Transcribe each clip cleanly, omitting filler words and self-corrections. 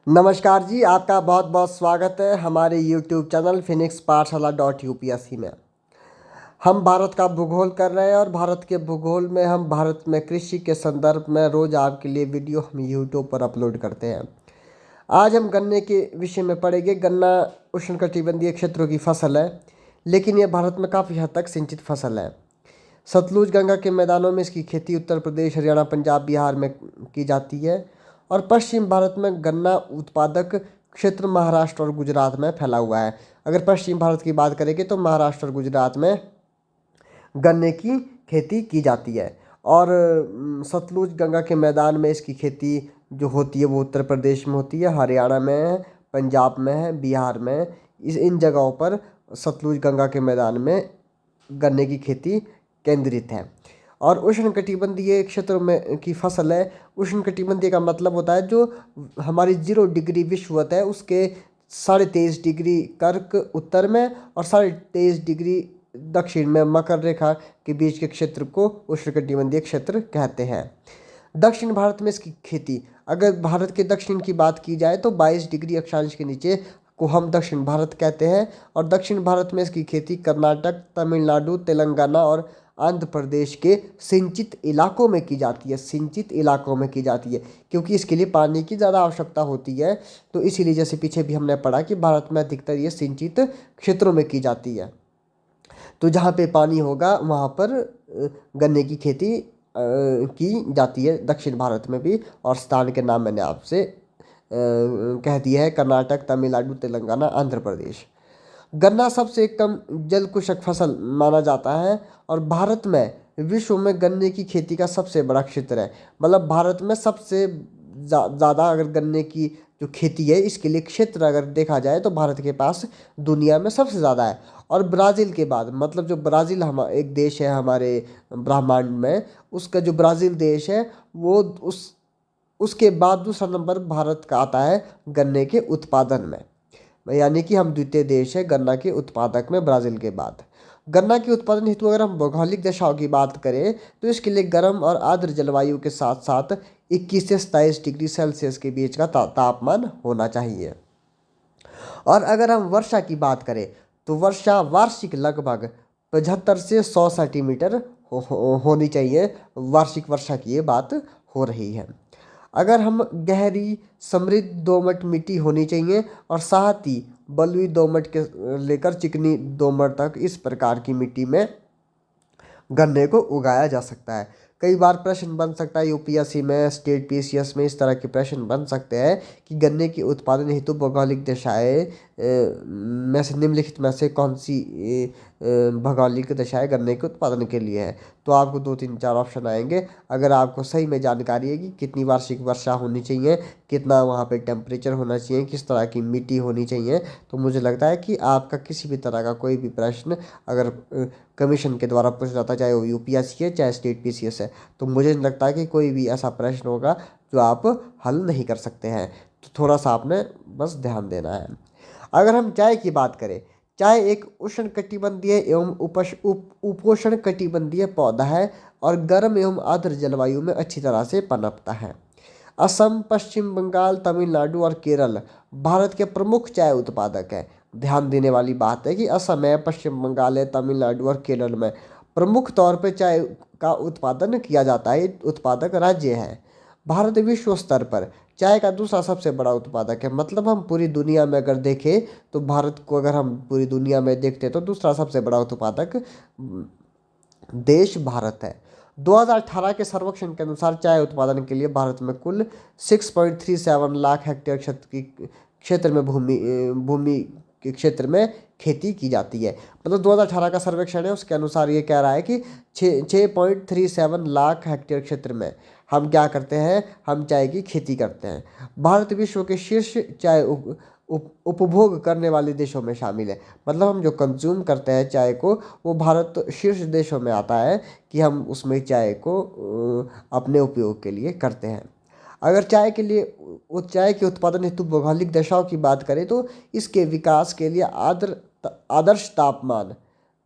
नमस्कार जी, आपका बहुत बहुत स्वागत है हमारे YouTube चैनल फिनिक्स पाठशाला .UPSC में। हम भारत का भूगोल कर रहे हैं और भारत के भूगोल में हम भारत में कृषि के संदर्भ में रोज़ आपके लिए वीडियो हम YouTube पर अपलोड करते हैं। आज हम गन्ने के विषय में पढ़ेंगे। गन्ना उष्णकटिबंधीय क्षेत्रों की फसल है, लेकिन यह भारत में काफ़ी हद तक सिंचित फसल है। सतलुज गंगा के मैदानों में इसकी खेती उत्तर प्रदेश, हरियाणा, पंजाब, बिहार में की जाती है और पश्चिम भारत में गन्ना उत्पादक क्षेत्र महाराष्ट्र और गुजरात में फैला हुआ है। अगर पश्चिम भारत की बात करेंगे तो महाराष्ट्र और गुजरात में गन्ने की खेती की जाती है और सतलुज गंगा के मैदान में इसकी खेती जो होती है वो उत्तर प्रदेश में होती है, हरियाणा में है, पंजाब में है, बिहार में। इन जगहों पर सतलुज गंगा के मैदान में गन्ने की खेती केंद्रित है और उष्णकटिबंधीय क्षेत्रों में की फसल है। उष्णकटिबंधीय का मतलब होता है जो हमारी 0 डिग्री विषुवत है उसके 23.5 डिग्री कर्क उत्तर में और 23.5 डिग्री दक्षिण में मकर रेखा के बीच के क्षेत्र को उष्णकटिबंधीय क्षेत्र कहते हैं। दक्षिण भारत में इसकी खेती, अगर भारत के दक्षिण की बात की जाए तो 22 डिग्री अक्षांश के नीचे को हम दक्षिण भारत कहते हैं और दक्षिण भारत में इसकी खेती कर्नाटक, तमिलनाडु, तेलंगाना और आंध्र प्रदेश के सिंचित इलाकों में की जाती है। सिंचित इलाकों में की जाती है क्योंकि इसके लिए पानी की ज़्यादा आवश्यकता होती है, तो इसीलिए जैसे पीछे भी हमने पढ़ा कि भारत में अधिकतर ये सिंचित क्षेत्रों में की जाती है। तो जहाँ पे पानी होगा वहाँ पर गन्ने की खेती की जाती है दक्षिण भारत में भी। और स्थान के नाम मैंने आपसे कह दिया है, कर्नाटक, तमिलनाडु, तेलंगाना, आंध्र प्रदेश। गन्ना सबसे कम जल कुशक फसल माना जाता है और भारत में विश्व में गन्ने की खेती का सबसे बड़ा क्षेत्र है। मतलब भारत में सबसे ज़्यादा अगर गन्ने की जो खेती है इसके लिए क्षेत्र अगर देखा जाए तो भारत के पास दुनिया में सबसे ज़्यादा है। और ब्राज़ील के बाद, मतलब जो ब्राज़ील हम एक देश है हमारे ब्रह्मांड में, उसका जो ब्राज़ील देश है वो उसके बाद दूसरा नंबर भारत का आता है गन्ने के उत्पादन में। यानी कि हम द्वितीय देश है गन्ना के उत्पादक में ब्राज़ील के बाद। गन्ना के उत्पादन हेतु अगर हम भौगोलिक दशाओं की बात करें तो इसके लिए गर्म और आर्द्र जलवायु के साथ साथ 21 से 27 डिग्री सेल्सियस के बीच का तापमान होना चाहिए। और अगर हम वर्षा की बात करें तो वर्षा वार्षिक लगभग 75 से 100 सेंटीमीटर होनी चाहिए। वार्षिक वर्षा की ये बात हो रही है। अगर हम गहरी समृद्ध दोमट मिट्टी होनी चाहिए और साथ ही बलुई दोमट के लेकर चिकनी दोमट तक इस प्रकार की मिट्टी में गन्ने को उगाया जा सकता है। कई बार प्रश्न बन सकता है यूपीएससी में, स्टेट पीसीएस में इस तरह के प्रश्न बन सकते हैं कि गन्ने के उत्पादन हेतु भौगोलिक दशाएं में से निम्नलिखित में से कौन सी भौगोलिक दशाएं गन्ने के उत्पादन के लिए है। तो आपको 2 3 4 ऑप्शन आएंगे। अगर आपको सही में जानकारी है कि कितनी वार्षिक वर्षा होनी चाहिए, कितना वहाँ पे टेम्परेचर होना चाहिए, किस तरह की मिट्टी होनी चाहिए, तो मुझे लगता है कि आपका किसी भी तरह का कोई भी प्रश्न अगर कमीशन के द्वारा पूछा जाता है, चाहे वो यूपीएससी है चाहे स्टेट पीसीएस है, तो मुझे नहीं लगता है कि कोई भी ऐसा प्रश्न होगा जो आप हल नहीं कर सकते हैं। तो थोड़ा सा आपने बस ध्यान देना है। अगर हम चाय की बात करें, चाय एक उष्णकटिबंधीय एवं उपोष्ण कटिबंधीय पौधा है और गर्म एवं आर्द्र जलवायु में अच्छी तरह से पनपता है। असम, पश्चिम बंगाल, तमिलनाडु और केरल भारत के प्रमुख चाय उत्पादक है। ध्यान देने वाली बात है कि असम है, पश्चिम बंगाल है, तमिलनाडु और केरल में प्रमुख तौर पर चाय का उत्पादन किया जाता है। उत्पादक राज्य है। भारत विश्व स्तर पर चाय का दूसरा सबसे बड़ा उत्पादक है। मतलब हम पूरी दुनिया में अगर देखें तो भारत को अगर हम पूरी दुनिया में देखते तो दूसरा सबसे बड़ा उत्पादक देश भारत है। 2018 के सर्वेक्षण के अनुसार चाय उत्पादन के लिए भारत में कुल 6.37 लाख हेक्टेयर क्षेत्र में भूमि के क्षेत्र में खेती की जाती है। मतलब 2018 का सर्वेक्षण है, उसके अनुसार ये कह रहा है कि 6.37 लाख हेक्टेयर क्षेत्र में हम क्या करते हैं, हम चाय की खेती करते हैं। भारत विश्व के शीर्ष चाय उपभोग करने वाले देशों में शामिल है। मतलब हम जो कंज्यूम करते हैं चाय को, वो भारत शीर्ष देशों में आता है कि हम उसमें चाय को अपने उपयोग के लिए करते हैं। अगर चाय के उत्पादन हेतु भौगोलिक दशाओं की बात करें तो इसके विकास के लिए आदर्श तापमान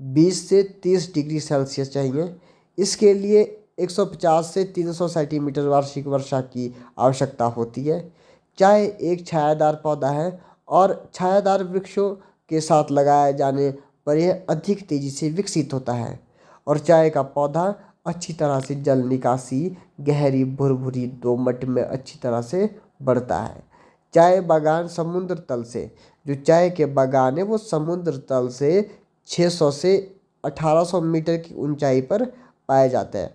20 से 30 डिग्री सेल्सियस चाहिए। इसके लिए 150 से 300 सेंटीमीटर वार्षिक वर्षा की आवश्यकता होती है। चाय एक छायादार पौधा है और छायादार वृक्षों के साथ लगाए जाने पर यह अधिक तेजी से विकसित होता है। और चाय का पौधा अच्छी तरह से जल निकासी गहरी भुरभुरी दोमट में अच्छी तरह से बढ़ता है। चाय बागान समुद्र तल से, जो चाय के बागान है वो समुद्र तल से 600 से 1800 मीटर की ऊंचाई पर पाए जाते हैं।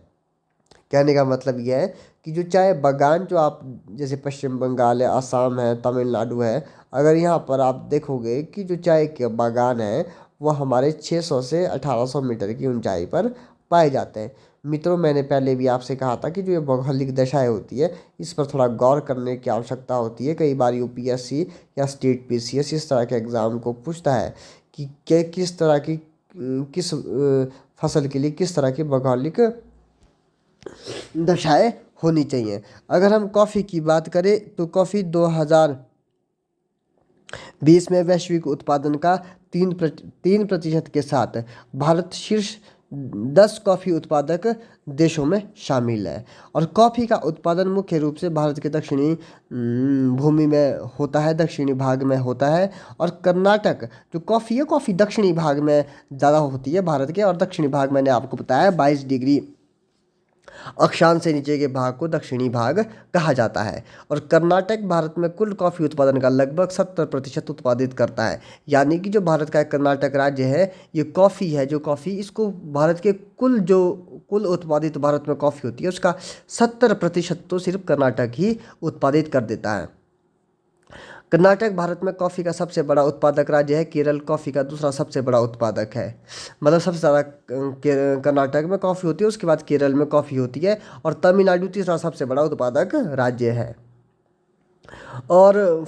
कहने का मतलब यह है कि जो चाय बागान जो आप जैसे पश्चिम बंगाल है, असम है, तमिलनाडु है, अगर यहाँ पर आप देखोगे कि जो चाय के बागान है वो हमारे 600 से 1800 मीटर की ऊंचाई पर पाए जाते हैं। मित्रों, मैंने पहले भी आपसे कहा था कि जो ये भौगोलिक दशाएं होती है इस पर थोड़ा गौर करने की आवश्यकता होती है। कई बार यूपीएससी या स्टेट पीसीएस इस तरह के एग्ज़ाम को पूछता है कि किस तरह की किस फसल के लिए किस तरह की भौगोलिक दशाएं होनी चाहिए। अगर हम कॉफ़ी की बात करें तो कॉफ़ी 2020 में वैश्विक उत्पादन का 3% के साथ भारत शीर्ष 10 कॉफ़ी उत्पादक देशों में शामिल है। और कॉफ़ी का उत्पादन मुख्य रूप से भारत के दक्षिणी भूमि में होता है, दक्षिणी भाग में होता है। और कर्नाटक जो कॉफ़ी है, कॉफ़ी दक्षिणी भाग में ज़्यादा होती है भारत के। और दक्षिणी भाग मैंने आपको बताया 22 डिग्री अक्षांश से नीचे के भाग को दक्षिणी भाग कहा जाता है। और कर्नाटक भारत में कुल कॉफ़ी उत्पादन का लगभग 70% उत्पादित करता है। यानी कि जो भारत का कर्नाटक राज्य है, ये कॉफ़ी है, जो कॉफ़ी इसको भारत के कुल उत्पादित भारत में कॉफ़ी होती है उसका 70% तो सिर्फ कर्नाटक ही उत्पादित कर देता है। कर्नाटक भारत में कॉफ़ी का सबसे बड़ा उत्पादक राज्य है। केरल कॉफ़ी का दूसरा सबसे बड़ा उत्पादक है। मतलब सबसे ज़्यादा कर्नाटक में कॉफ़ी होती है, उसके बाद केरल में कॉफ़ी होती है और तमिलनाडु तीसरा सबसे बड़ा उत्पादक राज्य है। और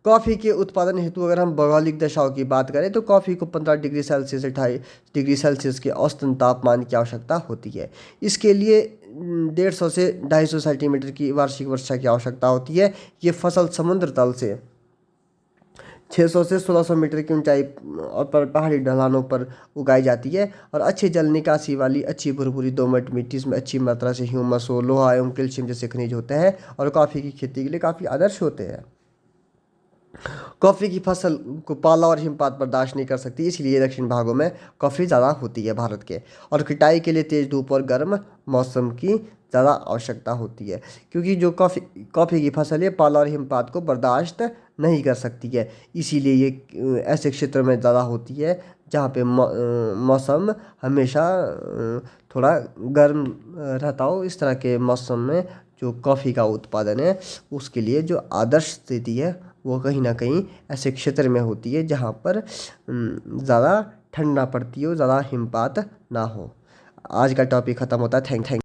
कॉफ़ी के उत्पादन हेतु अगर हम भौगोलिक दशाओं की बात करें तो कॉफ़ी को 15 डिग्री सेल्सियस से 28 डिग्री सेल्सियस के औसतन तापमान की आवश्यकता होती है। इसके लिए 150 से 250 सेंटीमीटर की वार्षिक वर्षा की आवश्यकता होती है। ये फसल समुद्र तल से 600 से 1600 मीटर की ऊंचाई और पर पहाड़ी ढलानों पर उगाई जाती है। और अच्छी जल निकासी वाली अच्छी भुरभुरी दोमट मिट्टी, इसमें अच्छी मात्रा से ह्यूमस हो, लोहा एवं कैल्शियम जैसे खनिज होते हैं और कॉफ़ी की खेती के लिए काफ़ी आदर्श होते हैं। कॉफ़ी की फसल को पाला और हिमपात बर्दाश्त नहीं कर सकती, इसलिए दक्षिण भागों में कॉफ़ी ज़्यादा होती है भारत के। और कटाई के लिए तेज़ धूप और गर्म मौसम की ज़्यादा आवश्यकता होती है, क्योंकि जो कॉफ़ी की फसल है पाला और हिमपात को बर्दाश्त नहीं कर सकती है। इसीलिए ये ऐसे क्षेत्र में ज़्यादा होती है जहाँ पे मौसम हमेशा थोड़ा गर्म रहता हो। इस तरह के मौसम में जो कॉफ़ी का उत्पादन है उसके लिए जो आदर्श स्थिति है वो कहीं ना कहीं ऐसे क्षेत्र में होती है जहाँ पर ज़्यादा ठंड ना पड़ती हो, ज़्यादा हिमपात ना हो। आज का टॉपिक ख़त्म होता है। थैंक